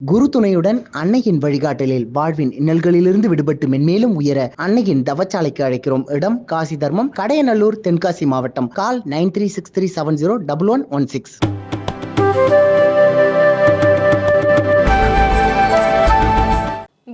குரு துணையுடன் அன்னையின் வழிகாட்டலில் வாழ்வின் இன்னல்களிலிருந்து விடுபட்டு மென்மேலும் உயர அன்னையின் தவச்சாலைக்கு அழைக்கிறோம். இடம் காசி தர்மம், கடையநல்லூர், தென்காசி மாவட்டம். கால் 9363701116.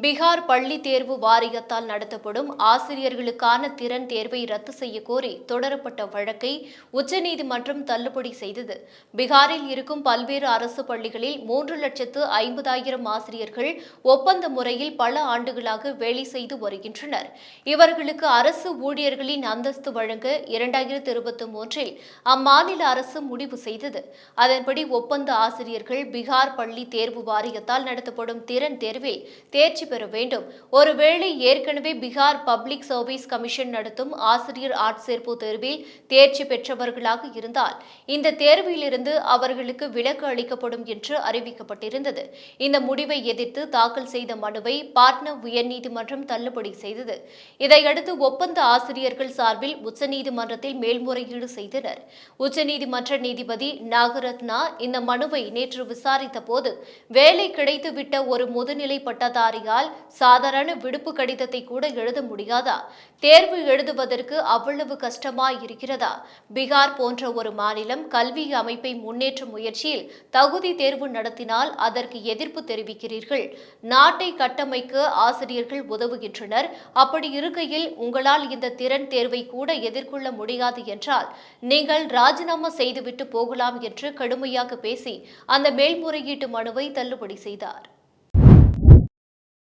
பீகார் பள்ளி தேர்வு வாரியத்தால் நடத்தப்படும் ஆசிரியர்களுக்கான திறன் தேர்வை ரத்து செய்ய கோரி தொடரப்பட்ட வழக்கை உச்சநீதிமன்றம் தள்ளுபடி செய்தது. பீகாரில் இருக்கும் பல்வேறு அரசு பள்ளிகளில் 3,50,000 ஆசிரியர்கள் ஒப்பந்த முறையில் பல ஆண்டுகளாக வேலை செய்து வருகின்றனர். இவர்களுக்கு அரசு ஊழியர்களின் அந்தஸ்து வழங்க 2023இல் அம்மாநில அரசு முடிவு செய்தது. அதன்படி ஒப்பந்த ஆசிரியர்கள் பீகார் பள்ளி தேர்வு வாரியத்தால் நடத்தப்படும் திறன் தேர்வில் தேர்ச்சி பெற வேண்டும். ஒருவேளை ஏற்கனவே பீகார் பப்ளிக் சர்வீஸ் கமிஷன் நடத்தும் ஆசிரியர் ஆட்சேர்ப்பு தேர்வில் தேர்ச்சி பெற்றவர்களாக இருந்தால் இந்த தேர்விலிருந்து அவர்களுக்கு விலக்கு அளிக்கப்படும் என்று அறிவிக்கப்பட்டிருந்தது. இந்த முடிவை எதிர்த்து தாக்கல் செய்த மனுவை பாட்னா உயர்நீதிமன்றம் தள்ளுபடி செய்தது. இதையடுத்து ஒப்பந்த ஆசிரியர்கள் சார்பில் உச்சநீதிமன்றத்தில் மேல்முறையீடு செய்தனர். உச்சநீதிமன்ற நீதிபதி நாகரத்னா இந்த மனுவை நேற்று விசாரித்த போது, வேலை கிடைத்துவிட்ட ஒரு முதுநிலை பட்டதாரியால் சாதாரண விடுப்பு கடிதத்தை கூட எழுத முடியாதா? தேர்வு எழுதுவதற்கு அவ்வளவு கஷ்டமா இருக்கிறதா? பீகார் போன்ற ஒரு மாநிலம் கல்வி அமைப்பை முன்னேற்றும் முயற்சியில் தகுதி தேர்வு நடத்தினால் அதற்கு எதிர்ப்பு தெரிவிக்கிறீர்கள். நாட்டை கட்டமைக்க ஆசிரியர்கள் உதவுகின்றனர். அப்படி இருக்கையில் உங்களால் இந்த திறன் தேர்வை கூட எதிர்கொள்ள முடியாது என்றால் நீங்கள் ராஜினாமா செய்துவிட்டு போகலாம் என்று கடுமையாக பேசி அந்த மேல்முறையீட்டு மனுவை தள்ளுபடி செய்தார்.